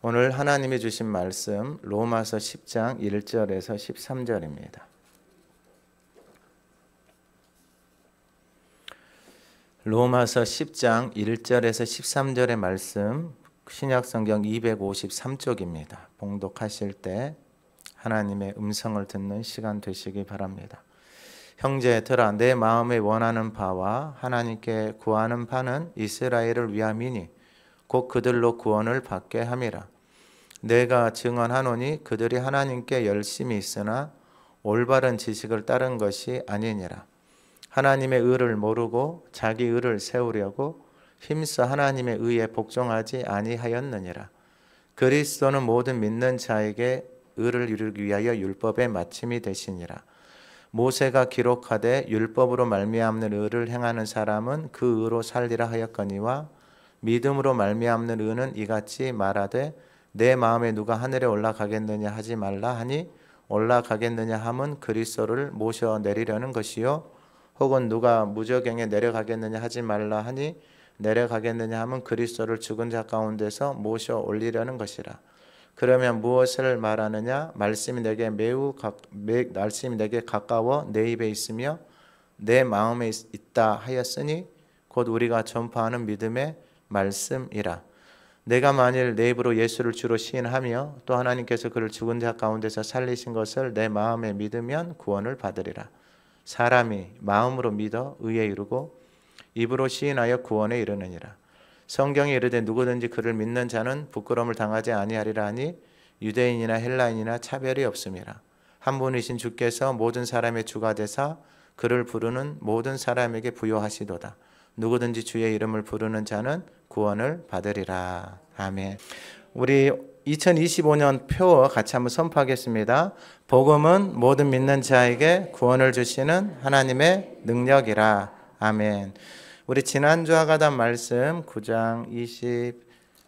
오늘 하나님이 주신 말씀 로마서 10장 1절에서 13절입니다. 로마서 10장 1절에서 13절의 말씀 신약성경 253쪽입니다. 봉독하실 때 하나님의 음성을 듣는 시간 되시기 바랍니다. 형제들아, 내 마음에 원하는 바와 하나님께 구하는 바는 이스라엘을 위함이니 곧 그들로 구원을 받게 함이라. 내가 증언하노니 그들이 하나님께 열심히 있으나 올바른 지식을 따른 것이 아니니라. 하나님의 의를 모르고 자기 의를 세우려고 힘써 하나님의 의에 복종하지 아니하였느니라. 그리스도는 모든 믿는 자에게 의를 이루기 위하여 율법의 마침이 되시니라. 모세가 기록하되 율법으로 말미암는 의를 행하는 사람은 그 의로 살리라 하였거니와 믿음으로 말미암는 의는 이같이 말하되 내 마음에 누가 하늘에 올라가겠느냐 하지 말라 하니 올라가겠느냐 함은 그리스도를 모셔 내리려는 것이요 혹은 누가 무저갱에 내려가겠느냐 하지 말라 하니 내려가겠느냐 함은 그리스도를 죽은 자 가운데서 모셔 올리려는 것이라. 그러면 무엇을 말하느냐? 말씀이 내게 가까워 내 입에 있으며 내 마음에 있다 하였으니 곧 우리가 전파하는 믿음의 말씀이라. 내가 만일 내 입으로 예수를 주로 시인하며 또 하나님께서 그를 죽은 자 가운데서 살리신 것을 내 마음에 믿으면 구원을 받으리라. 사람이 마음으로 믿어 의에 이르고 입으로 시인하여 구원에 이르느니라. 성경에 이르되 누구든지 그를 믿는 자는 부끄러움을 당하지 아니하리라 하니 유대인이나 헬라인이나 차별이 없음이라. 한 분이신 주께서 모든 사람의 주가 되사 그를 부르는 모든 사람에게 부요하시도다. 누구든지 주의 이름을 부르는 자는 구원을 받으리라. 아멘. 우리 2025년 표 같이 한번 선포하겠습니다. 복음은 모든 믿는 자에게 구원을 주시는 하나님의 능력이라. 아멘. 우리 지난주 하가단 말씀 9장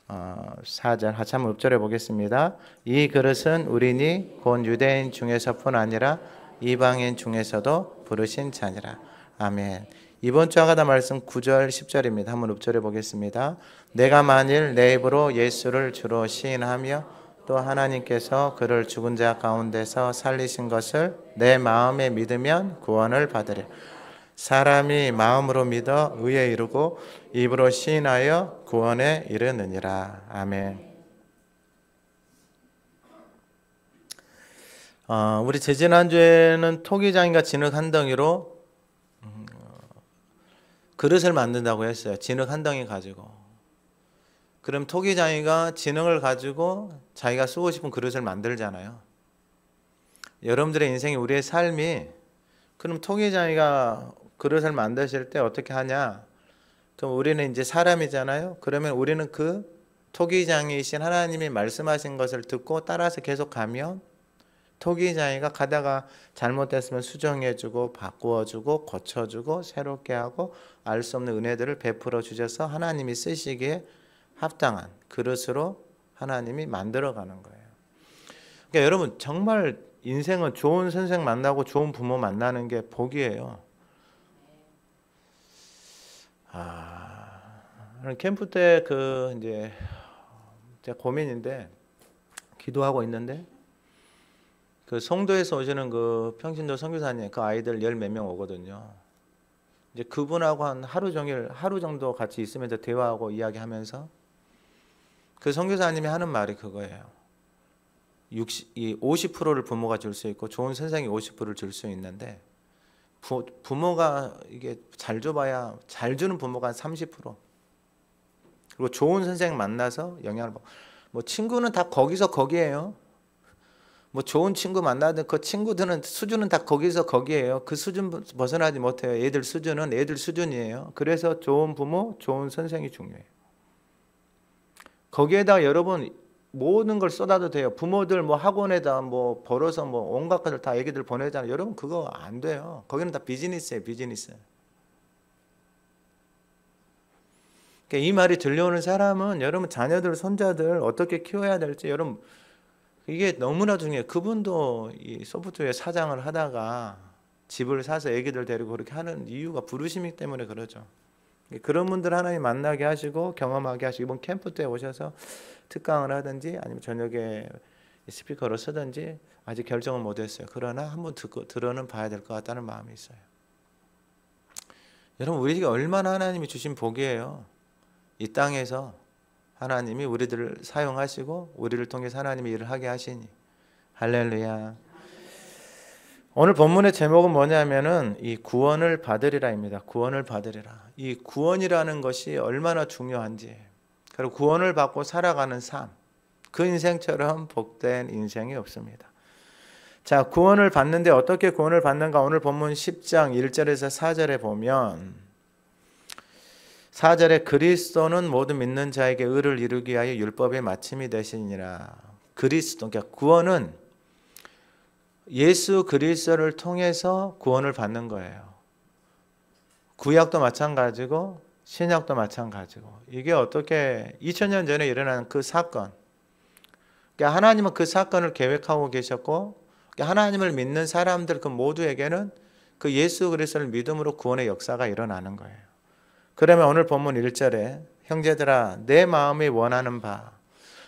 24절 같이 한번 읊조려 보겠습니다. 이 그릇은 우리니 곧 유대인 중에서뿐 아니라 이방인 중에서도 부르신 자니라. 아멘. 이번 주 하가단 말씀 9절 10절입니다. 한번 읊조려 보겠습니다. 내가 만일 내 입으로 예수를 주로 시인하며 또 하나님께서 그를 죽은 자 가운데서 살리신 것을 내 마음에 믿으면 구원을 받으리라. 사람이 마음으로 믿어 의에 이르고 입으로 시인하여 구원에 이르느니라. 아멘. 우리 지난주에는 토기장이가 진흙 한 덩이로 그릇을 만든다고 했어요. 진흙 한 덩이 가지고. 그럼 토기장이가 진흙을 가지고 자기가 쓰고 싶은 그릇을 만들잖아요. 여러분들의 인생이, 우리의 삶이, 그럼 토기장이가 그릇을 만드실 때 어떻게 하냐? 그럼 우리는 이제 사람이잖아요. 그러면 우리는 그 토기장이신 하나님이 말씀하신 것을 듣고 따라서 계속 가면 토기장이가 가다가 잘못됐으면 수정해주고 바꾸어주고 고쳐주고 새롭게 하고 알 수 없는 은혜들을 베풀어 주셔서 하나님이 쓰시기에 합당한 그릇으로 하나님이 만들어가는 거예요. 그러니까 여러분, 정말 인생은 좋은 선생 만나고 좋은 부모 만나는 게 복이에요. 캠프 때 이제 제가 고민인데 기도하고 있는데 그 송도에서 오시는 그 평신도 선교사님, 그 아이들 열 몇 명 오거든요. 이제 그분하고 한 하루 정도 같이 있으면서 대화하고 이야기하면서 그 선교사님이 하는 말이 그거예요. 50%를 부모가 줄 수 있고 좋은 선생이 50%를 줄 수 있는데 부모가 이게 잘 줘봐야 잘 주는 부모가 한 30%. 그리고 좋은 선생 만나서 영향을 받고, 뭐 친구는 다 거기서 거기에요. 뭐 좋은 친구 만나든 그 친구들은 수준은 다 거기서 거기에요. 그 수준 벗어나지 못해요. 애들 수준은 애들 수준이에요. 그래서 좋은 부모, 좋은 선생이 중요해요. 거기에다 여러분 모든 걸 쏟아도 돼요. 부모들 뭐 학원에다 뭐 벌어서 뭐 온갖 것을 다 애기들 보내잖아요. 여러분 그거 안 돼요. 거기는 다 비즈니스예요. 비즈니스. 그러니까 이 말이 들려오는 사람은 여러분 자녀들, 손자들 어떻게 키워야 될지 여러분 이게 너무나 중요해요. 그분도 이 소프트웨어 사장을 하다가 집을 사서 애기들 데리고 그렇게 하는 이유가 부르심이기 때문에 그러죠. 그런 분들 하나님 만나게 하시고 경험하게 하시고 이번 캠프 때 오셔서 특강을 하든지 아니면 저녁에 스피커로 쓰든지 아직 결정을 못했어요. 그러나 한번 들어는 봐야 될 것 같다는 마음이 있어요. 여러분, 우리에게 얼마나 하나님이 주신 복이에요. 이 땅에서 하나님이 우리들을 사용하시고 우리를 통해서 하나님이 일을 하게 하시니. 할렐루야. 오늘 본문의 제목은 뭐냐면은 이 구원을 받으리라입니다. 구원을 받으리라. 이 구원이라는 것이 얼마나 중요한지, 그리고 구원을 받고 살아가는 삶, 그 인생처럼 복된 인생이 없습니다. 자, 구원을 받는데 어떻게 구원을 받는가? 오늘 본문 10장 1절에서 4절에 보면 4절에 그리스도는 모든 믿는 자에게 의를 이루기 위하여 율법의 마침이 되시니라. 그리스도, 그러니까 구원은 예수 그리스도를 통해서 구원을 받는 거예요. 구약도 마찬가지고 신약도 마찬가지고. 이게 어떻게 2000년 전에 일어난 그 사건, 그러니까 하나님은 그 사건을 계획하고 계셨고, 그러니까 하나님을 믿는 사람들 그 모두에게는 그 예수 그리스도를 믿음으로 구원의 역사가 일어나는 거예요. 그러면 오늘 본문 1절에 형제들아 내 마음이 원하는 바,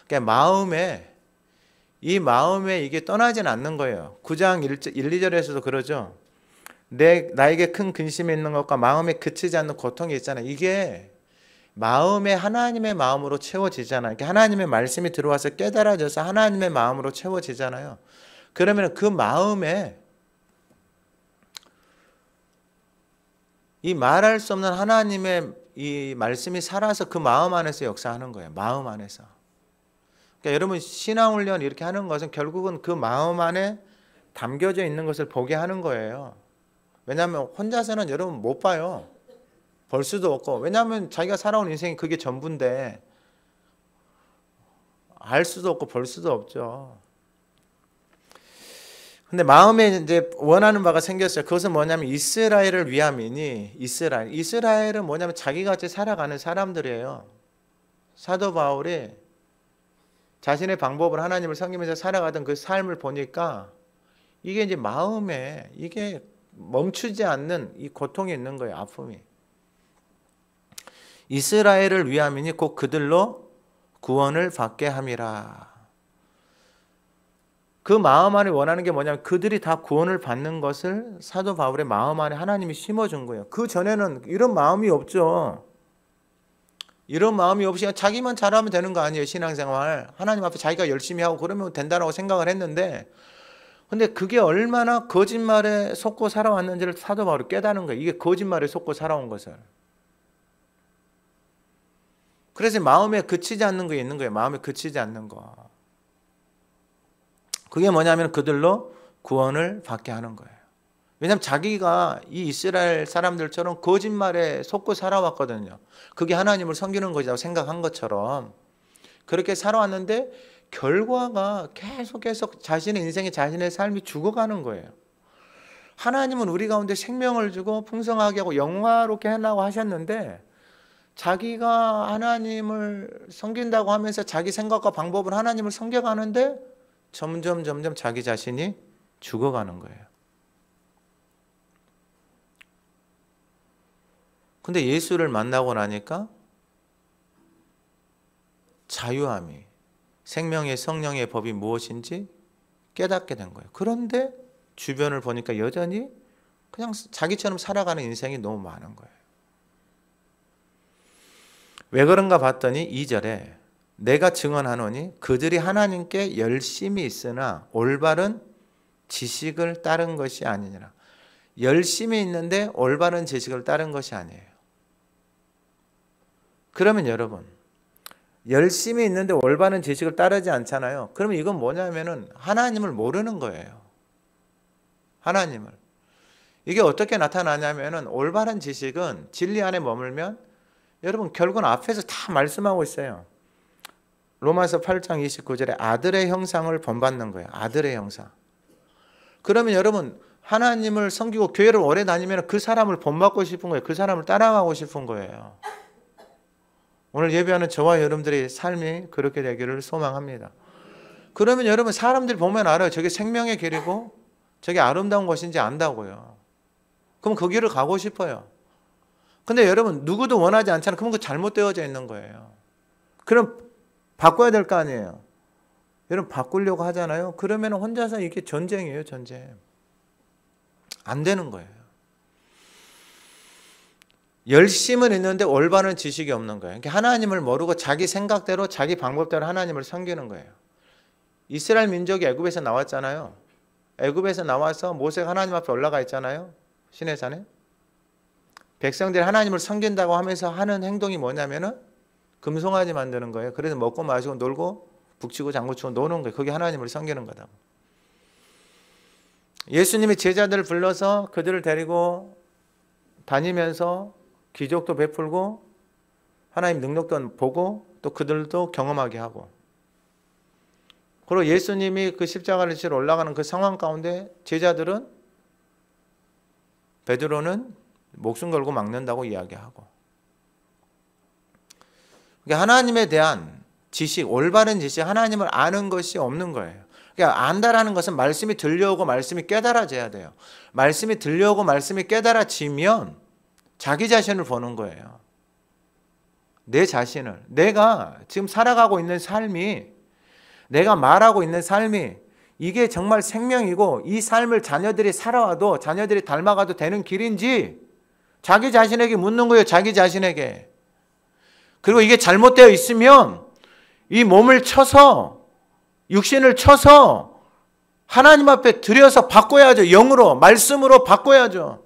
그러니까 마음에 이게 떠나진 않는 거예요. 9장 1, 2절에서도 그러죠. 나에게 큰 근심이 있는 것과 마음에 그치지 않는 고통이 있잖아요. 이게 마음에 하나님의 마음으로 채워지잖아요. 하나님의 말씀이 들어와서 깨달아져서 하나님의 마음으로 채워지잖아요. 그러면 그 마음에 이 말할 수 없는 하나님의 이 말씀이 살아서 그 마음 안에서 역사하는 거예요. 마음 안에서. 그러니까 여러분, 신앙훈련 이렇게 하는 것은 결국은 그 마음 안에 담겨져 있는 것을 보게 하는 거예요. 왜냐하면 혼자서는 여러분 못 봐요. 볼 수도 없고. 왜냐하면 자기가 살아온 인생이 그게 전부인데 알 수도 없고 볼 수도 없죠. 근데 마음에 이제 원하는 바가 생겼어요. 그것은 뭐냐면 이스라엘을 위함이니, 이스라엘은 뭐냐면 자기같이 살아가는 사람들이에요. 사도 바울이 자신의 방법을 하나님을 섬기면서 살아가던 그 삶을 보니까 이게 이제 마음에 이게 멈추지 않는 이 고통이 있는 거예요. 아픔이. 이스라엘을 위함이니 곧 그들로 구원을 받게 함이라. 그 마음 안에 원하는 게 뭐냐면 그들이 다 구원을 받는 것을 사도 바울의 마음 안에 하나님이 심어준 거예요. 그 전에는 이런 마음이 없죠. 이런 마음이 없이 그냥 자기만 잘하면 되는 거 아니에요. 신앙생활. 하나님 앞에 자기가 열심히 하고 그러면 된다라고 생각을 했는데, 근데 그게 얼마나 거짓말에 속고 살아왔는지를 사도 바울이 깨닫는 거예요. 이게 거짓말에 속고 살아온 것을. 그래서 마음에 그치지 않는 게 있는 거예요. 마음에 그치지 않는 거. 그게 뭐냐면 그들로 구원을 받게 하는 거예요. 왜냐하면 자기가 이 이스라엘 사람들처럼 거짓말에 속고 살아왔거든요. 그게 하나님을 섬기는 것이라고 생각한 것처럼 그렇게 살아왔는데 결과가 계속 자신의 인생에 자신의 삶이 죽어가는 거예요. 하나님은 우리 가운데 생명을 주고 풍성하게 하고 영화롭게 해나가고 하셨는데 자기가 하나님을 섬긴다고 하면서 자기 생각과 방법을 하나님을 섬겨가는데 점점 자기 자신이 죽어가는 거예요. 근데 예수를 만나고 나니까 자유함이, 생명의 성령의 법이 무엇인지 깨닫게 된 거예요. 그런데 주변을 보니까 여전히 그냥 자기처럼 살아가는 인생이 너무 많은 거예요. 왜 그런가 봤더니 2절에 내가 증언하노니 그들이 하나님께 열심히 있으나 올바른 지식을 따른 것이 아니니라. 열심히 있는데 올바른 지식을 따른 것이 아니에요. 그러면 여러분, 열심히 있는데 올바른 지식을 따르지 않잖아요. 그러면 이건 뭐냐면은 하나님을 모르는 거예요. 하나님을. 이게 어떻게 나타나냐면은 올바른 지식은 진리 안에 머물면 여러분 결국은 앞에서 다 말씀하고 있어요. 로마서 8장 29절에 아들의 형상을 본받는 거예요. 아들의 형상. 그러면 여러분 하나님을 섬기고 교회를 오래 다니면 그 사람을 본받고 싶은 거예요. 그 사람을 따라가고 싶은 거예요. 오늘 예배하는 저와 여러분들의 삶이 그렇게 되기를 소망합니다. 그러면 여러분 사람들이 보면 알아요. 저게 생명의 길이고 저게 아름다운 것인지 안다고요. 그럼 그 길을 가고 싶어요. 근데 여러분 누구도 원하지 않잖아요. 그러면 그 잘못되어져 있는 거예요. 그럼 바꿔야 될 거 아니에요. 여러분 바꾸려고 하잖아요. 그러면 혼자서 이게 전쟁이에요. 전쟁. 안 되는 거예요. 열심은 있는데 올바른 지식이 없는 거예요. 그러니까 하나님을 모르고 자기 생각대로 자기 방법대로 하나님을 섬기는 거예요. 이스라엘 민족이 애굽에서 나왔잖아요. 애굽에서 나와서 모세가 하나님 앞에 올라가 있잖아요. 시내산에. 백성들이 하나님을 섬긴다고 하면서 하는 행동이 뭐냐면은 금송아지 만드는 거예요. 그래서 먹고 마시고 놀고 북치고 장구치고 노는 거예요. 그게 하나님을 섬기는 거다. 예수님이 제자들을 불러서 그들을 데리고 다니면서 기적도 베풀고 하나님 능력도 보고 또 그들도 경험하게 하고, 그리고 예수님이 그 십자가를 지러 올라가는 그 상황 가운데 제자들은, 베드로는 목숨 걸고 막는다고 이야기하고, 그러니까 하나님에 대한 지식, 올바른 지식, 하나님을 아는 것이 없는 거예요. 그러니까 안다라는 것은 말씀이 들려오고 말씀이 깨달아져야 돼요. 말씀이 들려오고 말씀이 깨달아지면 자기 자신을 보는 거예요. 내 자신을, 내가 지금 살아가고 있는 삶이, 내가 말하고 있는 삶이 이게 정말 생명이고 이 삶을 자녀들이 살아와도 자녀들이 닮아가도 되는 길인지 자기 자신에게 묻는 거예요. 자기 자신에게. 그리고 이게 잘못되어 있으면 이 몸을 쳐서, 육신을 쳐서 하나님 앞에 들여서 바꿔야죠. 영으로, 말씀으로 바꿔야죠.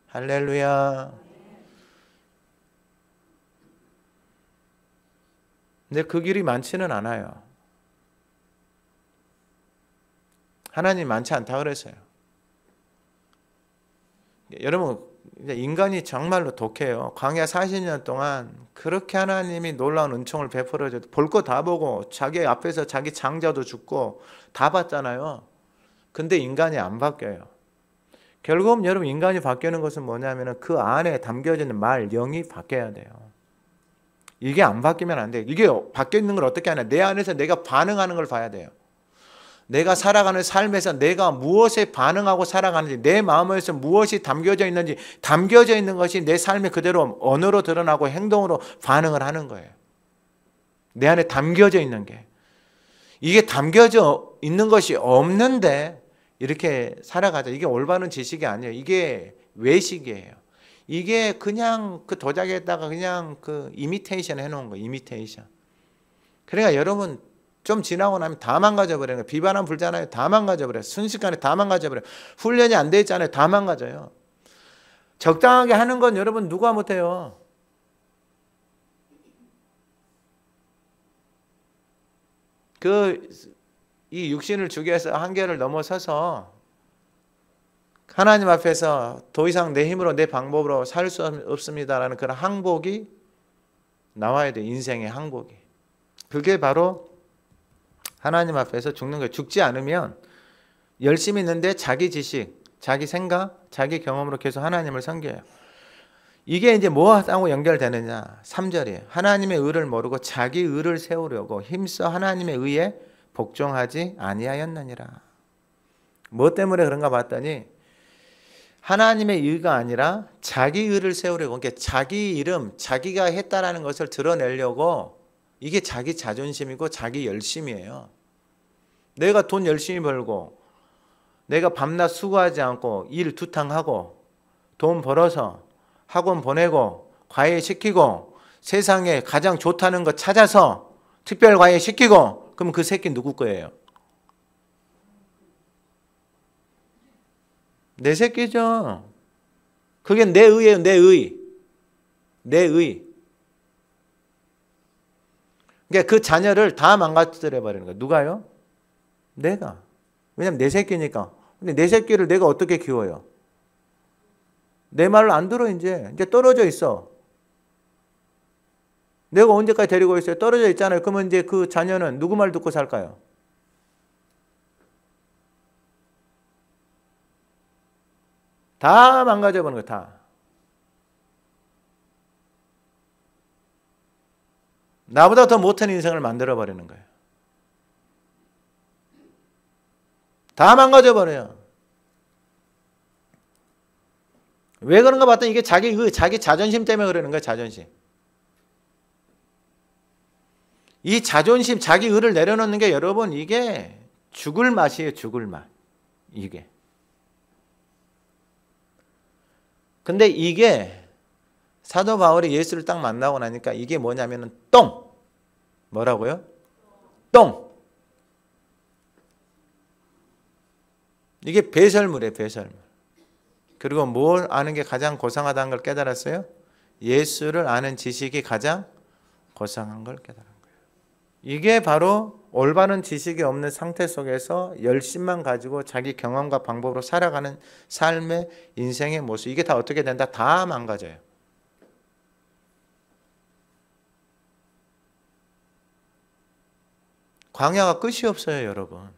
할렐루야. 근데 그 길이 많지는 않아요. 하나님 많지 않다 그랬어요. 여러분, 인간이 정말로 독해요. 광야 40년 동안 그렇게 하나님이 놀라운 은총을 베풀어줘, 볼 거 다 보고 자기 앞에서 자기 장자도 죽고 다 봤잖아요. 근데 인간이 안 바뀌어요. 결국은 여러분, 인간이 바뀌는 것은 뭐냐면 그 안에 담겨져 있는 말, 영이 바뀌어야 돼요. 이게 안 바뀌면 안 돼요. 이게 바뀌어 있는 걸 어떻게 하냐? 내 안에서 내가 반응하는 걸 봐야 돼요. 내가 살아가는 삶에서 내가 무엇에 반응하고 살아가는지, 내 마음에서 무엇이 담겨져 있는지, 담겨져 있는 것이 내 삶에 그대로 언어로 드러나고 행동으로 반응을 하는 거예요. 내 안에 담겨져 있는 게. 이게 담겨져 있는 것이 없는데 이렇게 살아가자. 이게 올바른 지식이 아니에요. 이게 외식이에요. 이게 그냥 그 도자기에다가 그냥 그 이미테이션 해놓은 거예요. 이미테이션. 그러니까 여러분, 좀 지나고 나면 다 망가져버려요. 비바람 불잖아요. 다 망가져버려요. 순식간에 다 망가져버려요. 훈련이 안 돼 있잖아요. 다 망가져요. 적당하게 하는 건 여러분 누가 못해요. 이 육신을 주기 위해서 한계를 넘어서서 하나님 앞에서 더 이상 내 힘으로 내 방법으로 살 수 없습니다라는 그런 항복이 나와야 돼. 인생의 항복이. 그게 바로 하나님 앞에서 죽는 거예요. 죽지 않으면 열심히 있는데 자기 지식, 자기 생각, 자기 경험으로 계속 하나님을 섬겨요. 이게 이제 뭐하고 연결되느냐? 3절이에요. 하나님의 의를 모르고 자기 의를 세우려고 힘써 하나님의 의에 복종하지 아니하였느니라. 뭐 때문에 그런가 봤더니 하나님의 의가 아니라 자기 의를 세우려고, 그러니까 자기 이름, 자기가 했다라는 것을 드러내려고, 이게 자기 자존심이고 자기 열심이에요. 내가 돈 열심히 벌고 내가 밤낮 수고하지 않고 일 두탕하고 돈 벌어서 학원 보내고 과외 시키고 세상에 가장 좋다는 거 찾아서 특별 과외 시키고, 그럼 그 새끼 누구 거예요? 내 새끼죠. 그게 내 의예요. 내 의. 내 의. 그러니까 그 자녀를 다 망가뜨려 버리는 거예요. 누가요? 내가. 왜냐면 내 새끼니까. 근데 내 새끼를 내가 어떻게 키워요? 내 말을 안 들어. 이제 떨어져 있어. 내가 언제까지 데리고 있어요? 떨어져 있잖아요. 그러면 이제 그 자녀는 누구 말 듣고 살까요? 다 망가져 버리는 거예요. 다. 나보다 더 못한 인생을 만들어 버리는 거예요. 다 망가져 버려요. 왜 그런가 봤더니 이게 자기 자존심 때문에 그러는 거예요. 자존심. 이 자존심, 자기 의를 내려놓는 게 여러분 이게 죽을 맛이에요. 죽을 맛. 이게. 근데 이게 사도 바울이 예수를 딱 만나고 나니까 이게 뭐냐면은 똥. 뭐라고요? 똥. 이게 배설물이에요. 배설물. 그리고 뭘 아는 게 가장 고상하다는 걸 깨달았어요? 예수를 아는 지식이 가장 고상한 걸 깨달은 거예요. 이게 바로 올바른 지식이 없는 상태 속에서 열심만 가지고 자기 경험과 방법으로 살아가는 삶의 인생의 모습. 이게 다 어떻게 된다? 다 망가져요. 광야가 끝이 없어요, 여러분.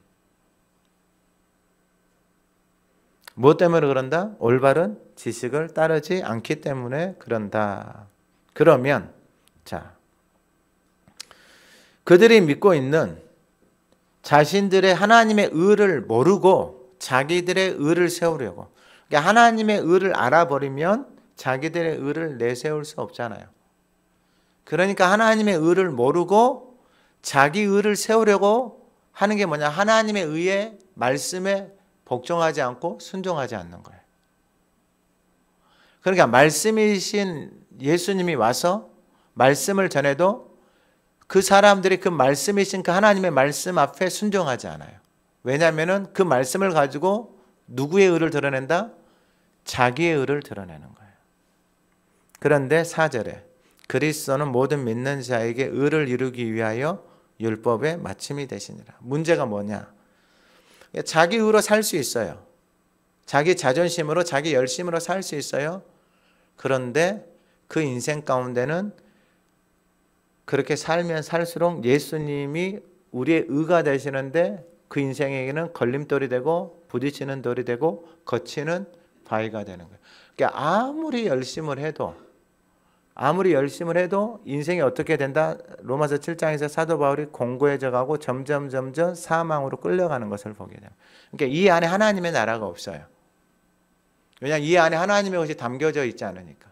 무엇 때문에 그런다? 올바른 지식을 따르지 않기 때문에 그런다. 그러면 자, 그들이 믿고 있는 자신들의 하나님의 의를 모르고 자기들의 의를 세우려고. 그러니까 하나님의 의를 알아버리면 자기들의 의를 내세울 수 없잖아요. 그러니까 하나님의 의를 모르고 자기 의를 세우려고 하는 게 뭐냐? 하나님의 의의 말씀에 복종하지 않고 순종하지 않는 거예요. 그러니까 말씀이신 예수님이 와서 말씀을 전해도 그 사람들이 그 말씀이신 그 하나님의 말씀 앞에 순종하지 않아요. 왜냐하면 그 말씀을 가지고 누구의 의를 드러낸다? 자기의 의를 드러내는 거예요. 그런데 4절에 그리스도는 모든 믿는 자에게 의를 이루기 위하여 율법의 마침이 되시니라. 문제가 뭐냐? 자기 의로 살 수 있어요. 자기 자존심으로 자기 열심으로 살 수 있어요. 그런데 그 인생 가운데는 그렇게 살면 살수록 예수님이 우리의 의가 되시는데 그 인생에게는 걸림돌이 되고 부딪히는 돌이 되고 거치는 바위가 되는 거예요. 그러니까 아무리 열심을 해도 인생이 어떻게 된다? 로마서 7장에서 사도 바울이 공고해져 가고 점점 사망으로 끌려가는 것을 보게 돼요. 그러니까 이 안에 하나님의 나라가 없어요. 왜냐하면 이 안에 하나님의 것이 담겨져 있지 않으니까.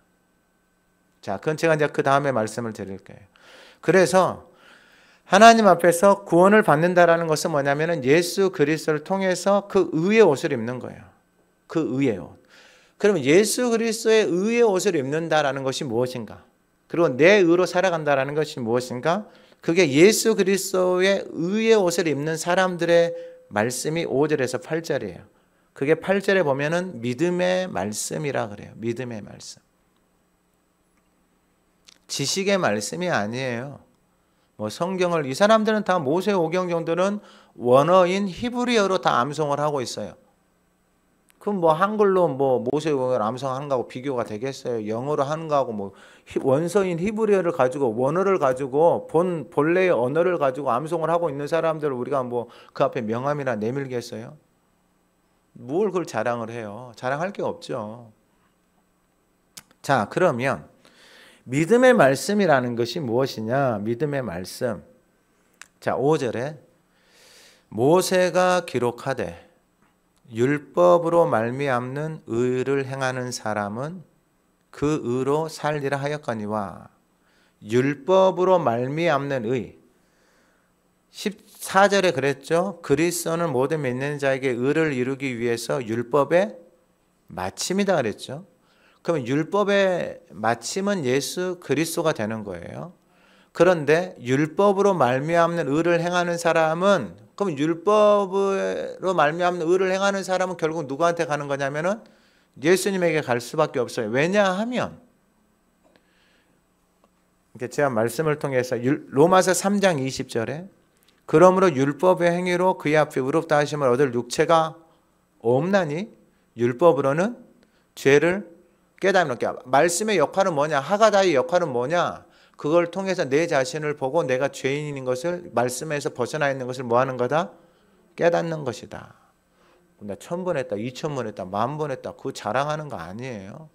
자, 그건 제가 이제 그 다음에 말씀을 드릴 거예요. 그래서 하나님 앞에서 구원을 받는다라는 것은 뭐냐면은 예수 그리스도를 통해서 그 의의 옷을 입는 거예요. 그 의의 옷. 그러면 예수 그리스도의 의의 옷을 입는다라는 것이 무엇인가? 그리고 내 의로 살아간다라는 것이 무엇인가? 그게 예수 그리스도의 의의 옷을 입는 사람들의 말씀이 5절에서 8절이에요. 그게 8절에 보면은 믿음의 말씀이라 그래요. 믿음의 말씀. 지식의 말씀이 아니에요. 뭐 성경을 이 사람들은 다 모세오경 정도는 원어인 히브리어로 다 암송을 하고 있어요. 그럼 뭐 한글로 뭐 모세오경을 암송하는 거하고 비교가 되겠어요? 영어로 하는 거하고 뭐 원서인 히브리어를 가지고 원어를 가지고 본래의 언어를 가지고 암송을 하고 있는 사람들을 우리가 뭐 그 앞에 명함이나 내밀겠어요? 뭘 그걸 자랑을 해요? 자랑할 게 없죠. 자, 그러면 믿음의 말씀이라는 것이 무엇이냐? 믿음의 말씀. 자, 5절에 모세가 기록하되 율법으로 말미암는 의를 행하는 사람은 그 의로 살리라 하였거니와. 율법으로 말미암는 의. 14절에 그랬죠. 그리스도는 모든 믿는 자에게 의를 이루기 위해서 율법의 마침이다 그랬죠. 그러면 율법의 마침은 예수 그리스도가 되는 거예요. 그런데 율법으로 말미암는 의를 행하는 사람은, 그럼 율법으로 말미암는 의를 행하는 사람은 결국 누구한테 가는 거냐면은 예수님에게 갈 수밖에 없어요. 왜냐하면 제가 말씀을 통해서 로마서 3장 20절에 그러므로 율법의 행위로 그의 앞에 의롭다 하심을 얻을 육체가 없나니 율법으로는 죄를 깨닫는 게, 말씀의 역할은 뭐냐? 하가다의 역할은 뭐냐? 그걸 통해서 내 자신을 보고 내가 죄인인 것을, 말씀에서 벗어나 있는 것을 뭐 하는 거다? 깨닫는 것이다. 나 1000번 했다, 2000번 했다, 10,000번 했다, 그거 자랑하는 거 아니에요.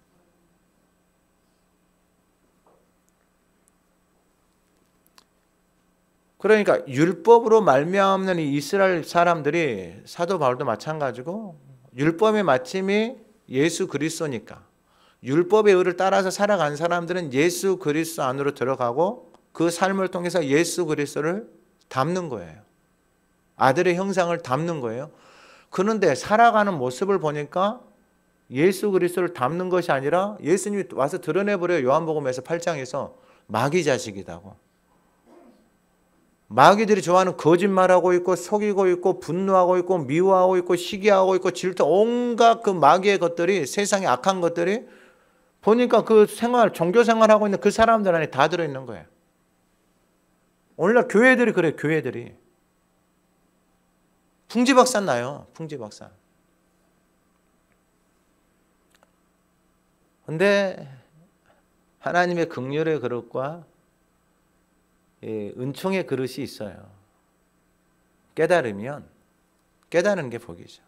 그러니까 율법으로 말미암는 이 이스라엘 사람들이, 사도 바울도 마찬가지고 율법의 마침이 예수 그리스도니까, 율법의 의를 따라서 살아간 사람들은 예수 그리스도 안으로 들어가고 그 삶을 통해서 예수 그리스도를 담는 거예요. 아들의 형상을 담는 거예요. 그런데 살아가는 모습을 보니까 예수 그리스도를 담는 것이 아니라 예수님이 와서 드러내버려요. 요한복음에서 8장에서 마귀 자식이라고. 마귀들이 좋아하는 거짓말하고 있고 속이고 있고 분노하고 있고 미워하고 있고 시기하고 있고 질투 온갖 그 마귀의 것들이 세상의 악한 것들이 보니까 그 생활 종교 생활하고 있는 그 사람들 안에 다 들어있는 거예요. 오늘날 교회들이 그래요. 교회들이 풍지박산 나요. 풍지박산. 근데 하나님의 긍휼의 그릇과 은총의 그릇이 있어요. 깨달으면 깨달은 게 복이죠.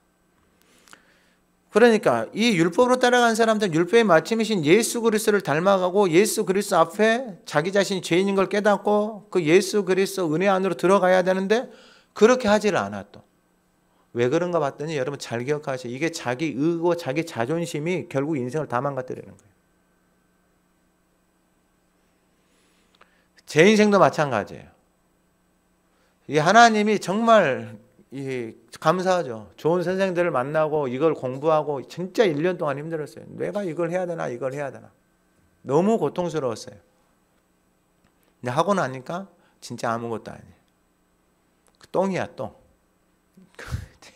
그러니까 이 율법으로 따라간 사람들은 율법의 마침이신 예수 그리스도를 닮아가고 예수 그리스도 앞에 자기 자신이 죄인인 걸 깨닫고 그 예수 그리스도 은혜 안으로 들어가야 되는데 그렇게 하지를 않아 또. 왜 그런가 봤더니 여러분 잘 기억하세요. 이게 자기 의고 자기 자존심이 결국 인생을 다 망가뜨리는 거예요. 제 인생도 마찬가지예요. 이 하나님이 정말 감사하죠. 좋은 선생들을 만나고 이걸 공부하고 진짜 1년 동안 힘들었어요. 내가 이걸 해야 되나 이걸 해야 되나. 너무 고통스러웠어요. 근데 하고 나니까 진짜 아무것도 아니에요. 똥이야 똥.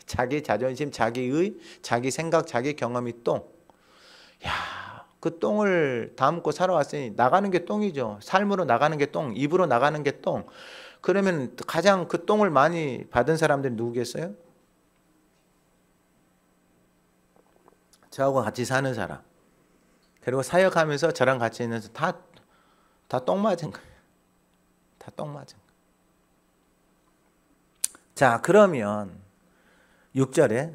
자기 자존심, 자기의, 자기 생각, 자기 경험이 똥. 야, 그 똥을 담고 살아왔으니 나가는 게 똥이죠. 삶으로 나가는 게 똥, 입으로 나가는 게 똥. 그러면 가장 그 똥을 많이 받은 사람들이 누구겠어요? 저하고 같이 사는 사람. 그리고 사역하면서 저랑 같이 있는 사람 다 똥 맞은 거예요. 다 똥 맞은 거예요. 자, 그러면 6절에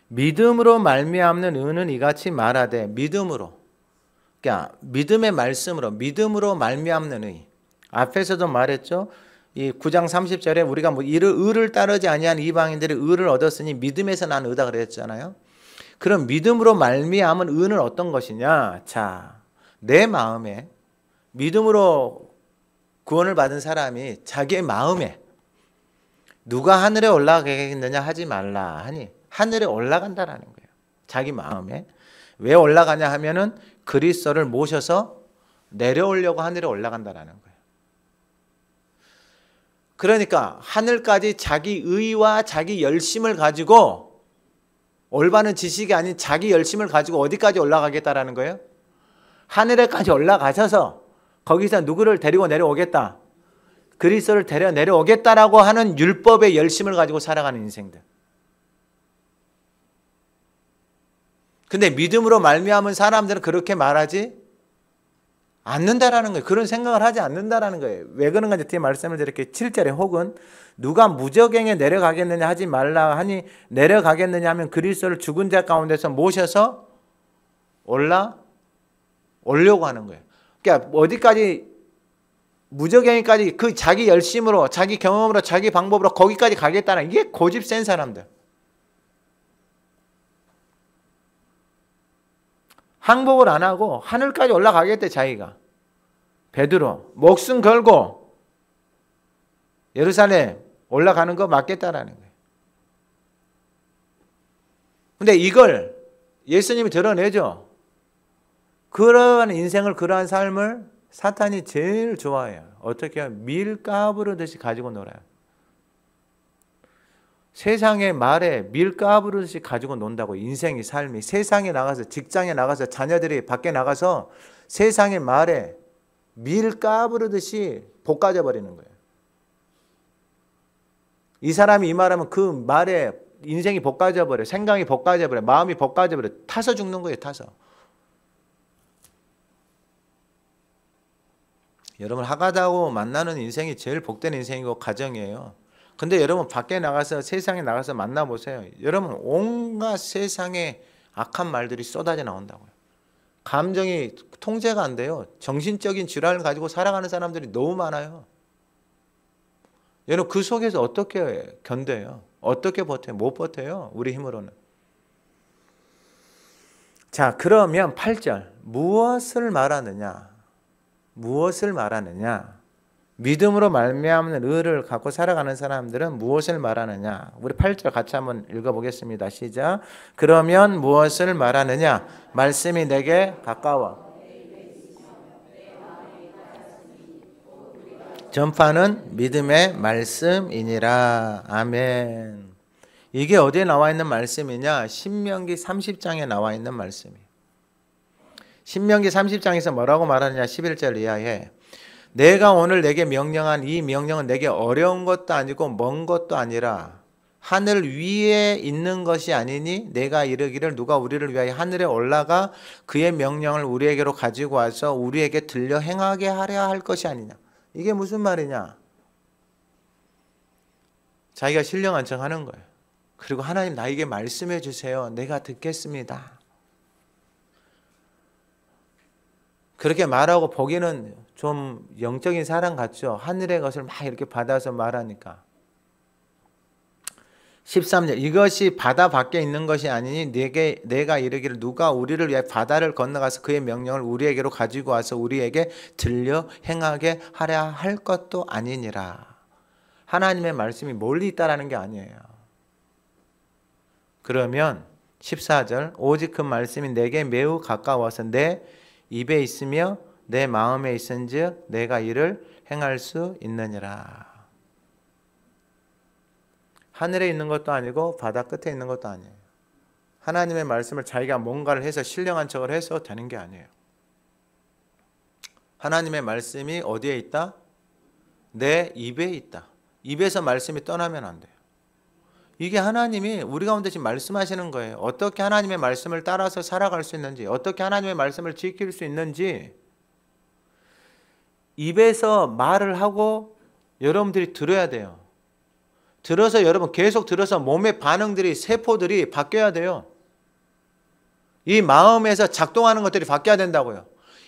믿음으로 말미암는 의는 이같이 말하되 믿음으로, 그러니까 믿음의 말씀으로, 믿음으로 말미암는 의. 앞에서도 말했죠. 이 9장 30절에 우리가 뭐 의를 따르지 아니한 이방인들이 의를 얻었으니 믿음에서 난 의다 그랬잖아요. 그럼 믿음으로 말미암은 의는 어떤 것이냐? 자, 내 마음에 믿음으로 구원을 받은 사람이 자기의 마음에 누가 하늘에 올라가겠느냐 하지 말라 하니 하늘에 올라간다라는 거예요. 자기 마음에. 왜 올라가냐 하면은 그리스도를 모셔서 내려오려고 하늘에 올라간다라는 거예요. 그러니까 하늘까지 자기 의와 자기 열심을 가지고 올바른 지식이 아닌 자기 열심을 가지고 어디까지 올라가겠다라는 거예요? 하늘에까지 올라가셔서 거기서 누구를 데리고 내려오겠다. 그리스도를 데려 내려오겠다라고 하는 율법의 열심을 가지고 살아가는 인생들. 근데 믿음으로 말미암은 사람들은 그렇게 말하지 않는다라는 거예요. 그런 생각을 하지 않는다라는 거예요. 왜 그런가 뒤에 말씀을 드릴게요. 7절에 혹은 누가 무저갱에 내려가겠느냐 하지 말라 하니 내려가겠느냐 하면 그리스도를 죽은 자 가운데서 모셔서 올려고 하는 거예요. 그러니까 어디까지 무저갱이까지 그 자기 열심으로 자기 경험으로 자기 방법으로 거기까지 가겠다는 이게 고집 센 사람들. 항복을 안 하고 하늘까지 올라가겠대 자기가. 베드로 목숨 걸고 예루살렘 올라가는 거 맞겠다라는 거예요. 근데 이걸 예수님이 드러내죠. 그러한 인생을 그러한 삶을 사탄이 제일 좋아해요. 어떻게 하면 밀가부르듯이 가지고 놀아요. 세상의 말에 밀가부르듯이 가지고 논다고. 인생이 삶이 세상에 나가서 직장에 나가서 자녀들이 밖에 나가서 세상의 말에 밀가부르듯이 볶아져 버리는 거예요. 이 사람이 이 말하면 그 말에 인생이 볶아져 버려. 생각이 볶아져 버려. 마음이 볶아져 버려. 타서 죽는 거예요. 타서. 여러분 하가다고 만나는 인생이 제일 복된 인생이고 가정이에요. 근데 여러분 밖에 나가서 세상에 나가서 만나보세요. 여러분 온갖 세상에 악한 말들이 쏟아져 나온다고요. 감정이 통제가 안 돼요. 정신적인 질환을 가지고 살아가는 사람들이 너무 많아요. 여러분 그 속에서 어떻게 견뎌요? 어떻게 버텨요? 못 버텨요. 우리 힘으로는. 자, 그러면 8절 무엇을 말하느냐? 무엇을 말하느냐? 믿음으로 말미암는 의를 갖고 살아가는 사람들은 무엇을 말하느냐? 우리 8절 같이 한번 읽어보겠습니다. 시작. 그러면 무엇을 말하느냐? 말씀이 내게 가까워. 전파는 믿음의 말씀이니라. 아멘. 이게 어디에 나와 있는 말씀이냐? 신명기 30장에 나와 있는 말씀이에요. 신명기 30장에서 뭐라고 말하느냐? 11절 이하에 내가 오늘 내게 명령한 이 명령은 내게 어려운 것도 아니고 먼 것도 아니라 하늘 위에 있는 것이 아니니 내가 이르기를 누가 우리를 위하여 하늘에 올라가 그의 명령을 우리에게로 가지고 와서 우리에게 들려 행하게 하려 할 것이 아니냐. 이게 무슨 말이냐? 자기가 신령한척하는 거예요. 그리고 하나님 나에게 말씀해 주세요. 내가 듣겠습니다. 그렇게 말하고 보기는 좀 영적인 사람 같죠. 하늘의 것을 막 이렇게 받아서 말하니까. 13절 이것이 바다 밖에 있는 것이 아니니 내가 이르기를 누가 우리를 위해 바다를 건너가서 그의 명령을 우리에게로 가지고 와서 우리에게 들려 행하게 하려 할 것도 아니니라. 하나님의 말씀이 멀리 있다라는 게 아니에요. 그러면 14절 오직 그 말씀이 내게 매우 가까워서 내 입에 있으며 내 마음에 있은즉 내가 이를 행할 수 있느니라. 하늘에 있는 것도 아니고 바다 끝에 있는 것도 아니에요. 하나님의 말씀을 자기가 뭔가를 해서 신령한 척을 해서 되는 게 아니에요. 하나님의 말씀이 어디에 있다? 내 입에 있다. 입에서 말씀이 떠나면 안 돼요. 이게 하나님이 우리 가운데 지금 말씀하시는 거예요. 어떻게 하나님의 말씀을 따라서 살아갈 수 있는지, 어떻게 하나님의 말씀을 지킬 수 있는지 입에서 말을 하고 여러분들이 들어야 돼요. 들어서 여러분 계속 들어서 몸의 반응들이 세포들이 바뀌어야 돼요. 이 마음에서 작동하는 것들이 바뀌어야 된다고요.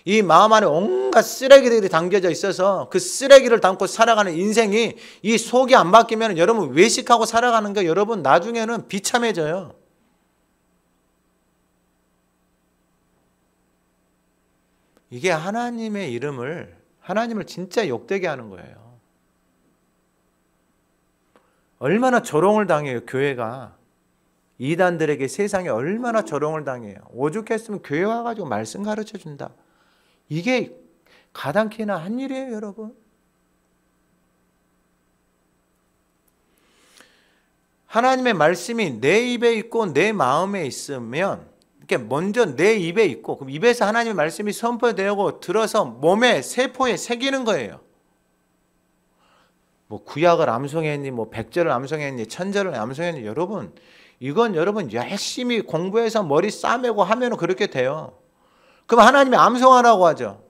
이 마음 안에 온갖 쓰레기들이 담겨져 있어서 그 쓰레기를 담고 살아가는 인생이 이 속이 안 바뀌면 여러분 외식하고 살아가는 게 여러분 나중에는 비참해져요. 이게 하나님의 하나님을 진짜 욕되게 하는 거예요. 얼마나 조롱을 당해요, 교회가. 이단들에게 세상에 얼마나 조롱을 당해요. 오죽했으면 교회 와가지고 말씀 가르쳐 준다. 이게 가당키나 한 일이에요, 여러분. 하나님의 말씀이 내 입에 있고 내 마음에 있으면 이렇게 먼저 내 입에 있고 그럼 입에서 하나님의 말씀이 선포되고 들어서 몸의 세포에 새기는 거예요. 뭐 구약을 암송했니, 뭐 백절을 암송했니, 천절을 암송했니, 여러분 이건 여러분 열심히 공부해서 머리 싸매고 하면 그렇게 돼요. 그럼 하나님이 암송하라고 하죠.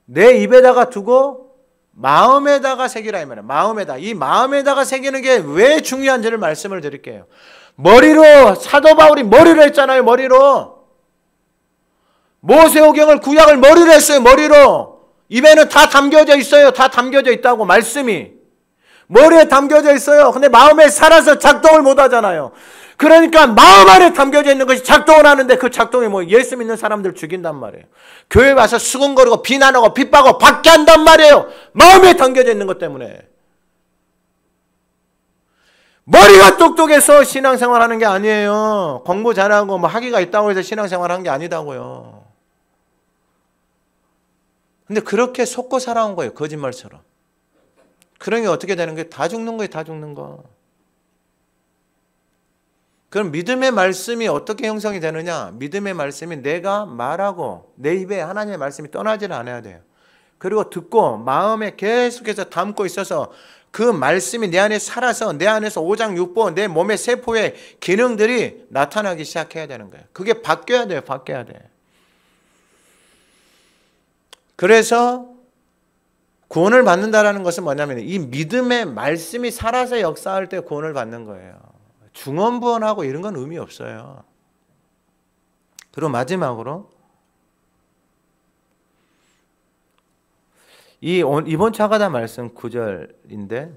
내 입에다가 두고 마음에다가 새기라 이 말이에요. 마음에다. 이 마음에다가 새기는 게 왜 중요한지를 말씀을 드릴게요. 머리로 사도 바울이 머리로 했잖아요. 머리로. 모세오경을 구약을 머리로 했어요. 머리로. 입에는 다 담겨져 있어요. 다 담겨져 있다고 말씀이. 머리에 담겨져 있어요. 근데 마음에 살아서 작동을 못 하잖아요. 그러니까 마음 안에 담겨져 있는 것이 작동을 하는데 그 작동이 뭐 예수 믿는 사람들 죽인단 말이에요. 교회 와서 수군거리고 비난하고 핍박하고 받게 한단 말이에요. 마음에 담겨져 있는 것 때문에. 머리가 똑똑해서 신앙생활 하는 게 아니에요. 공부 잘하고 뭐 학위가 있다고 해서 신앙생활 하는 게 아니다고요. 근데 그렇게 속고 살아온 거예요. 거짓말처럼. 그러니 어떻게 되는 거예요? 다 죽는 거예요. 다 죽는 거. 그럼 믿음의 말씀이 어떻게 형성이 되느냐? 믿음의 말씀이 내가 말하고 내 입에 하나님의 말씀이 떠나지를 않아야 돼요. 그리고 듣고 마음에 계속해서 담고 있어서 그 말씀이 내 안에 살아서 내 안에서 오장육부 내 몸의 세포의 기능들이 나타나기 시작해야 되는 거예요. 그게 바뀌어야 돼요. 바뀌어야 돼. 그래서 구원을 받는다라는 것은 뭐냐면 이 믿음의 말씀이 살아서 역사할 때 구원을 받는 거예요. 중언부언하고 이런 건 의미 없어요. 그리고 마지막으로 이번 주 하가다 말씀 9절인데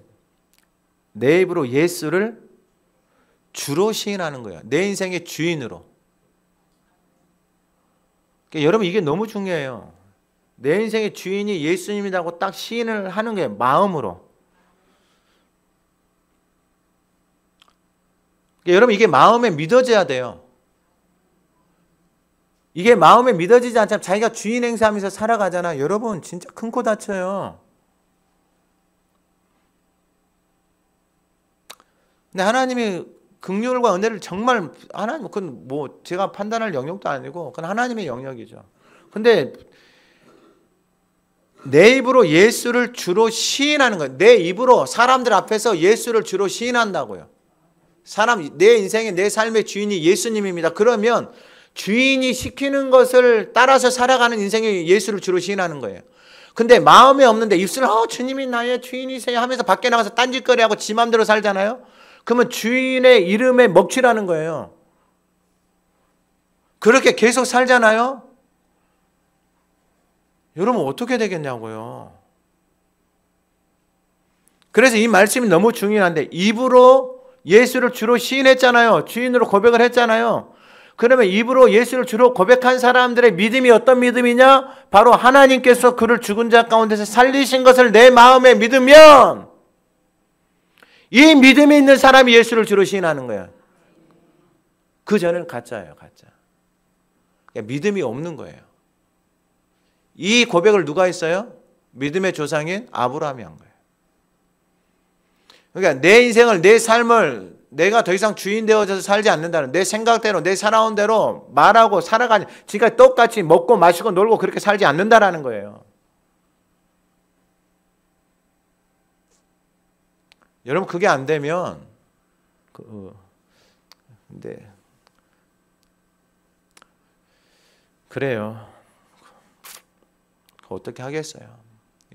내 입으로 예수를 주로 시인하는 거예요. 내 인생의 주인으로. 그러니까 여러분 이게 너무 중요해요. 내 인생의 주인이 예수님이라고 딱 시인을 하는 거예요. 마음으로. 그러니까 여러분 이게 마음에 믿어져야 돼요. 이게 마음에 믿어지지 않자면 자기가 주인 행세하면서 살아가잖아. 여러분 진짜 큰 코 다쳐요. 근데 하나님이 긍휼과 은혜를 정말 하나님 그건 뭐 제가 판단할 영역도 아니고 그건 하나님의 영역이죠. 근데 내 입으로 예수를 주로 시인하는 거예요. 내 입으로 사람들 앞에서 예수를 주로 시인한다고요. 내 인생의 내 삶의 주인이 예수님입니다. 그러면 주인이 시키는 것을 따라서 살아가는 인생의 예수를 주로 시인하는 거예요. 근데 마음에 없는데 입술로 주님이 나의 주인이세요 하면서 밖에 나가서 딴짓거리하고 지 맘대로 살잖아요. 그러면 주인의 이름에 먹튀라는 거예요. 그렇게 계속 살잖아요. 여러분 어떻게 되겠냐고요. 그래서 이 말씀이 너무 중요한데 입으로 예수를 주로 시인했잖아요. 주인으로 고백을 했잖아요. 그러면 입으로 예수를 주로 고백한 사람들의 믿음이 어떤 믿음이냐? 바로 하나님께서 그를 죽은 자 가운데서 살리신 것을 내 마음에 믿으면 이 믿음이 있는 사람이 예수를 주로 시인하는 거야. 그 전에는 가짜예요. 가짜. 그러니까 믿음이 없는 거예요. 이 고백을 누가 했어요? 믿음의 조상인 아브라함이 한 거예요. 그러니까 내 인생을 내 삶을 내가 더 이상 주인 되어져서 살지 않는다는 내 생각대로 내 살아온 대로 말하고 살아가니 지가 똑같이 먹고 마시고 놀고 그렇게 살지 않는다라는 거예요. 여러분 그게 안 되면 근데 그래요. 어떻게 하겠어요.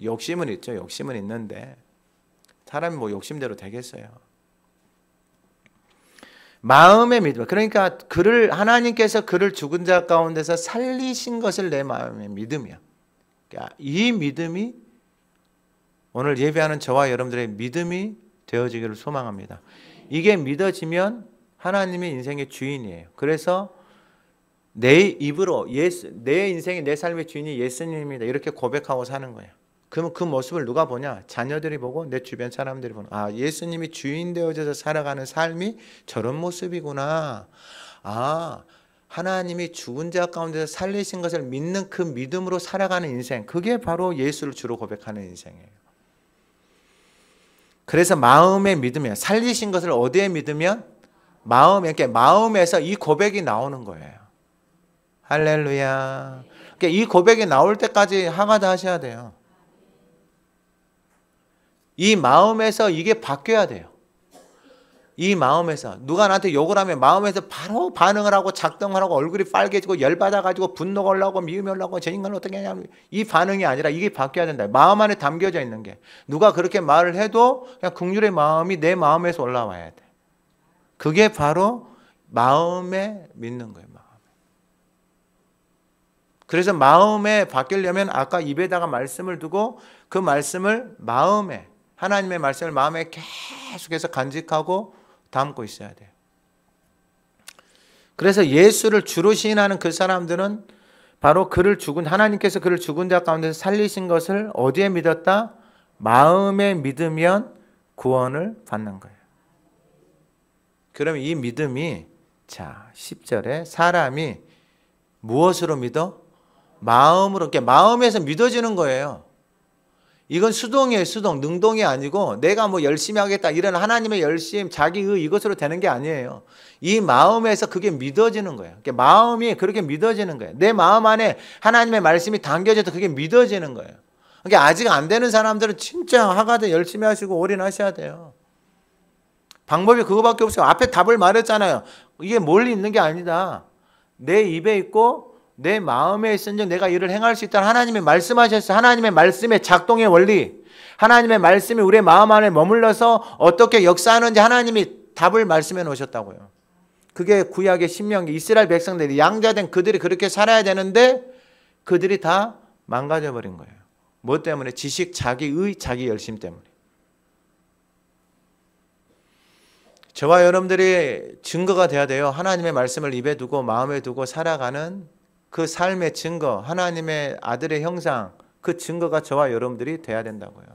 욕심은 있죠. 욕심은 있는데 사람이 뭐 욕심대로 되겠어요. 마음의 믿음. 그러니까 하나님께서 그를 죽은 자 가운데서 살리신 것을 내 마음의 믿음이야. 그러니까 이 믿음이 오늘 예배하는 저와 여러분들의 믿음이 되어지기를 소망합니다. 이게 믿어지면 하나님이 인생의 주인이에요. 그래서 내 입으로 내 인생의 내 삶의 주인이 예수님입니다. 이렇게 고백하고 사는 거예요. 그러면 그 모습을 누가 보냐? 자녀들이 보고 내 주변 사람들이 보는. 아, 예수님이 주인 되어져서 살아가는 삶이 저런 모습이구나. 아, 하나님이 죽은 자 가운데서 살리신 것을 믿는 그 믿음으로 살아가는 인생. 그게 바로 예수를 주로 고백하는 인생이에요. 그래서 마음의 믿음이에요. 살리신 것을 어디에 믿으면? 그러니까 마음에서 이 고백이 나오는 거예요. 할렐루야. 그러니까 이 고백이 나올 때까지 하가다 하셔야 돼요. 이 마음에서 이게 바뀌어야 돼요. 이 마음에서 누가 나한테 욕을 하면 마음에서 바로 반응을 하고 작동을 하고 얼굴이 빨개지고 열받아가지고 분노가 올라오고 미움이 올라오고 저 인간을 어떻게 하냐 이 반응이 아니라 이게 바뀌어야 된다. 마음 안에 담겨져 있는 게 누가 그렇게 말을 해도 그냥 긍휼의 마음이 내 마음에서 올라와야 돼. 그게 바로 마음에 믿는 거예요. 그래서 마음에 바뀌려면 아까 입에다가 말씀을 두고 그 말씀을 마음에 하나님의 말씀을 마음에 계속해서 간직하고 담고 있어야 돼요. 그래서 예수를 주로 시인하는 그 사람들은 바로 하나님께서 그를 죽은 자 가운데서 살리신 것을 어디에 믿었다? 마음에 믿으면 구원을 받는 거예요. 그러면 이 믿음이 10절에 사람이 무엇으로 믿어? 마음으로, 그러니까 마음에서 믿어지는 거예요. 이건 수동이에요. 수동. 능동이 아니고 내가 뭐 열심히 하겠다 이런 하나님의 열심, 자기의 이것으로 되는 게 아니에요. 이 마음에서 그게 믿어지는 거예요. 그러니까 마음이 그렇게 믿어지는 거예요. 내 마음 안에 하나님의 말씀이 담겨져서 그게 믿어지는 거예요. 그러니까 아직 안 되는 사람들은 진짜 하가되 열심히 하시고 올인하셔야 돼요. 방법이 그거밖에 없어요. 앞에 답을 말했잖아요. 이게 멀리 있는 게 아니다. 내 입에 있고 내 마음에 있은즉 내가 이를 행할 수 있다는 하나님이 말씀하셨어요. 하나님의 말씀의 작동의 원리, 하나님의 말씀이 우리의 마음 안에 머물러서 어떻게 역사하는지 하나님이 답을 말씀해 놓으셨다고요. 그게 구약의 신명기, 이스라엘 백성들이 양자된 그들이 그렇게 살아야 되는데 그들이 다 망가져 버린 거예요. 뭐 때문에? 지식, 자기 열심 때문에. 저와 여러분들이 증거가 돼야 돼요. 하나님의 말씀을 입에 두고 마음에 두고 살아가는 그 삶의 증거, 하나님의 아들의 형상, 그 증거가 저와 여러분들이 돼야 된다고요.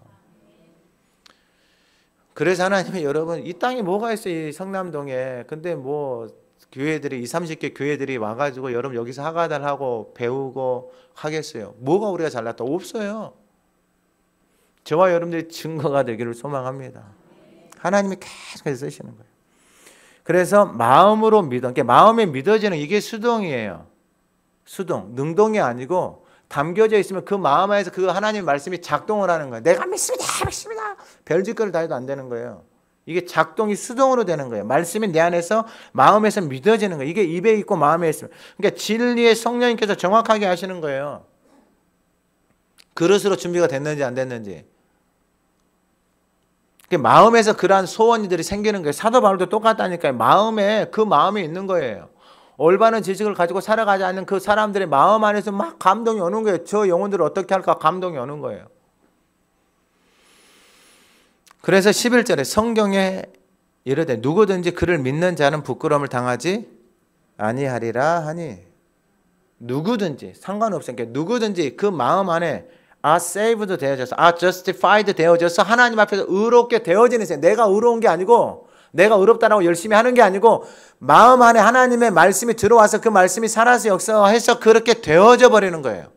그래서 하나님이 여러분 이 땅에 뭐가 있어요, 이 성남동에. 근데 뭐 교회들이 20, 30개 교회들이 와가지고 여러분 여기서 하가달하고 배우고 하겠어요. 뭐가 우리가 잘났다? 없어요. 저와 여러분들이 증거가 되기를 소망합니다. 하나님이 계속해서 쓰시는 거예요. 그래서 마음으로 믿어, 그러니까 마음에 믿어지는 이게 수동이에요. 수동, 능동이 아니고 담겨져 있으면 그 마음 안에서 그 하나님의 말씀이 작동을 하는 거예요. 내가 믿습니다, 믿습니다. 별짓거리 다 해도 안 되는 거예요. 이게 작동이 수동으로 되는 거예요. 말씀이 내 안에서 마음에서 믿어지는 거예요. 이게 입에 있고 마음에 있으면. 그러니까 진리의 성령님께서 정확하게 하시는 거예요. 그릇으로 준비가 됐는지 안 됐는지. 마음에서 그러한 소원들이 생기는 거예요. 사도 바울도 똑같다니까요. 마음에 그 마음이 있는 거예요. 올바른 지식을 가지고 살아가지 않는 그 사람들의 마음 안에서 막 감동이 오는 거예요. 저 영혼들을 어떻게 할까 감동이 오는 거예요. 그래서 11절에 성경에 이르되 누구든지 그를 믿는 자는 부끄러움을 당하지 아니하리라 하니, 누구든지 상관없어요. 그러니까 누구든지 그 마음 안에 saved 되어져서, justified 되어져서 하나님 앞에서 의롭게 되어지는 생. 내가 의로운 게 아니고 내가 의롭다라고 열심히 하는 게 아니고 마음 안에 하나님의 말씀이 들어와서 그 말씀이 살아서 역사해서 그렇게 되어져 버리는 거예요.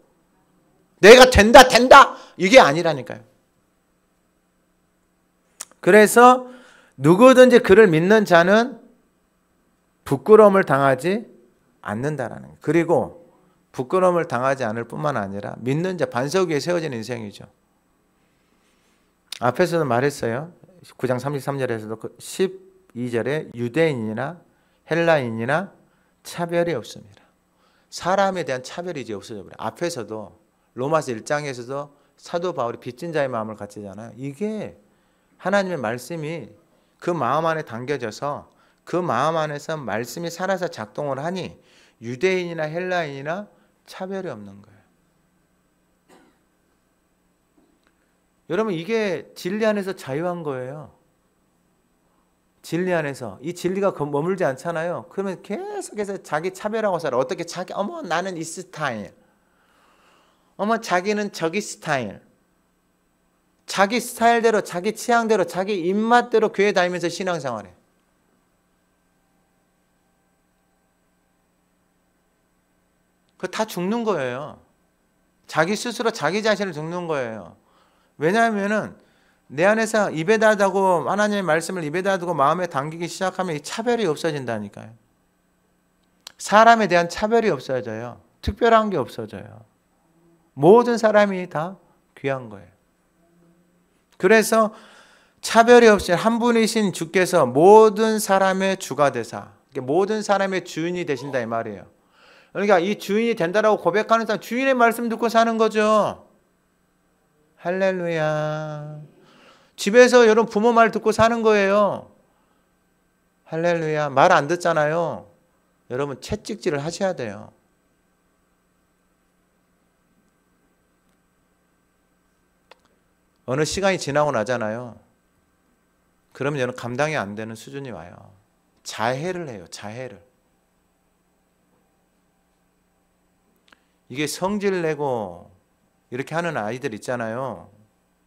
내가 된다 이게 아니라니까요. 그래서 누구든지 그를 믿는 자는 부끄러움을 당하지 않는다라는 거예요. 그리고 부끄러움을 당하지 않을 뿐만 아니라 믿는 자, 반석 위에 세워진 인생이죠. 앞에서도 말했어요. 9장 33절에서도 12절에 유대인이나 헬라인이나 차별이 없습니다. 사람에 대한 차별이 이제 없어져 버려요. 앞에서도 로마서 1장에서도 사도 바울이 빚진 자의 마음을 갖지잖아요. 이게 하나님의 말씀이 그 마음 안에 담겨져서 그 마음 안에서 말씀이 살아서 작동을 하니 유대인이나 헬라인이나 차별이 없는 거예요. 여러분 이게 진리 안에서 자유한 거예요. 진리 안에서. 이 진리가 머물지 않잖아요. 그러면 계속해서 자기 차별하고 살아. 어떻게 자기 어머 나는 이 스타일, 어머 자기는 저기 스타일, 자기 스타일대로 자기 취향대로 자기 입맛대로 교회 다니면서 신앙생활해. 그거 다 죽는 거예요. 자기 스스로 자기 자신을 죽는 거예요. 왜냐하면은 내 안에서 입에다 두고 하나님의 말씀을 입에다 두고 마음에 담기기 시작하면 이 차별이 없어진다니까요. 사람에 대한 차별이 없어져요. 특별한 게 없어져요. 모든 사람이 다 귀한 거예요. 그래서 차별이 없이 한 분이신 주께서 모든 사람의 주가 되사, 모든 사람의 주인이 되신다 이 말이에요. 그러니까 이 주인이 된다라고 고백하는 사람, 주인의 말씀 듣고 사는 거죠. 할렐루야. 집에서 여러분 부모 말 듣고 사는 거예요. 할렐루야. 말 안 듣잖아요. 여러분 채찍질을 하셔야 돼요. 어느 시간이 지나고 나잖아요. 그러면 여러분 감당이 안 되는 수준이 와요. 자해를 해요. 자해를. 이게 성질 내고 이렇게 하는 아이들 있잖아요.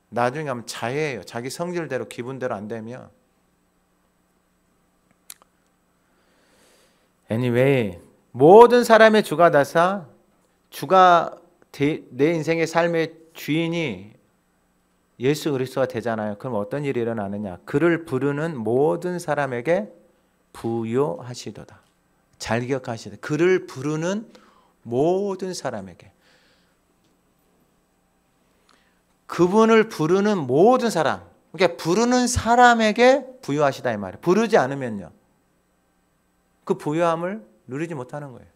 나중에 가면 자해해요. 자기 성질대로 기분대로 안 되면. Anyway, 모든 사람의 주가 다사, 주가 내 인생의 삶의 주인이 예수 그리스도가 되잖아요. 그럼 어떤 일이 일어나느냐? 그를 부르는 모든 사람에게 부요하시도다. 잘 기억하시다. 그를 부르는 모든 사람에게. 그분을 부르는 모든 사람. 그러니까 부르는 사람에게 부요하시다 이 말이에요. 부르지 않으면요. 그 부요함을 누리지 못하는 거예요.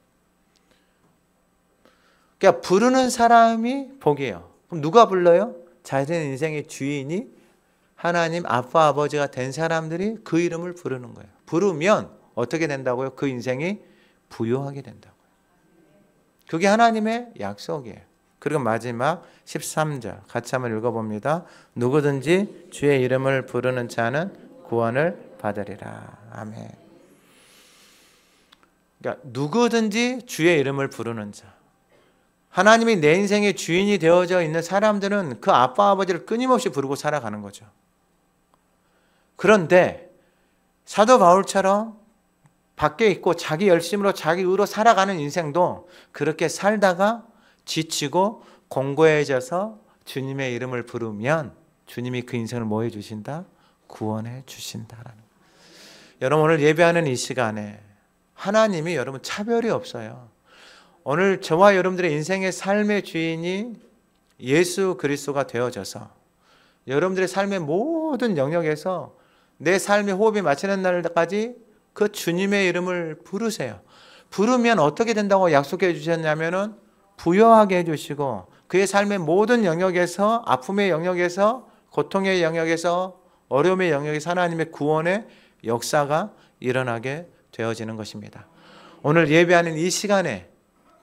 그러니까 부르는 사람이 복이에요. 그럼 누가 불러요? 자신의 인생의 주인이 하나님 아빠 아버지가 된 사람들이 그 이름을 부르는 거예요. 부르면 어떻게 된다고요? 그 인생이 부요하게 된다고요. 그게 하나님의 약속이에요. 그리고 마지막 13절 같이 한번 읽어봅니다. 누구든지 주의 이름을 부르는 자는 구원을 받으리라. 아멘. 그러니까 누구든지 주의 이름을 부르는 자, 하나님이 내 인생의 주인이 되어져 있는 사람들은 그 아빠 아버지를 끊임없이 부르고 살아가는 거죠. 그런데 사도 바울처럼 밖에 있고 자기 열심으로 자기 의로 살아가는 인생도 그렇게 살다가 지치고 공고해져서 주님의 이름을 부르면 주님이 그 인생을 뭐 해주신다? 구원해 주신다라는 거예요. 여러분 오늘 예배하는 이 시간에 하나님이 여러분 차별이 없어요. 오늘 저와 여러분들의 인생의 삶의 주인이 예수 그리스도가 되어져서 여러분들의 삶의 모든 영역에서 내 삶의 호흡이 마치는 날까지 그 주님의 이름을 부르세요. 부르면 어떻게 된다고 약속해 주셨냐면은 부여하게 해주시고 그의 삶의 모든 영역에서 아픔의 영역에서 고통의 영역에서 어려움의 영역에서 하나님의 구원의 역사가 일어나게 되어지는 것입니다. 오늘 예배하는 이 시간에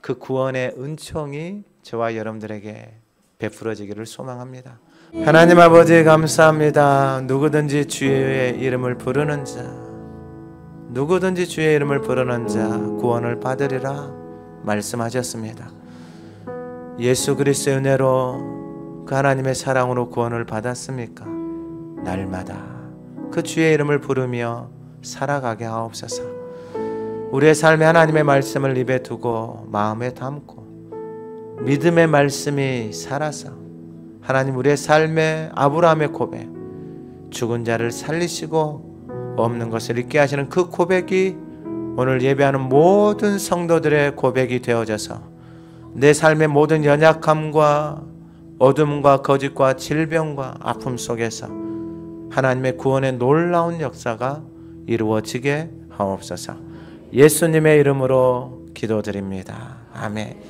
그 구원의 은총이 저와 여러분들에게 베풀어지기를 소망합니다. 하나님 아버지 감사합니다. 누구든지 주의 이름을 부르는 자, 누구든지 주의 이름을 부르는 자 구원을 받으리라 말씀하셨습니다. 예수 그리스도의 은혜로 그 하나님의 사랑으로 구원을 받았습니까? 날마다 그 주의 이름을 부르며 살아가게 하옵소서. 우리의 삶에 하나님의 말씀을 입에 두고 마음에 담고 믿음의 말씀이 살아서 하나님 우리의 삶에 아브라함의 고백, 죽은 자를 살리시고 없는 것을 있게 하시는 그 고백이 오늘 예배하는 모든 성도들의 고백이 되어져서 내 삶의 모든 연약함과 어둠과 거짓과 질병과 아픔 속에서 하나님의 구원의 놀라운 역사가 이루어지게 하옵소서. 예수님의 이름으로 기도드립니다. 아멘.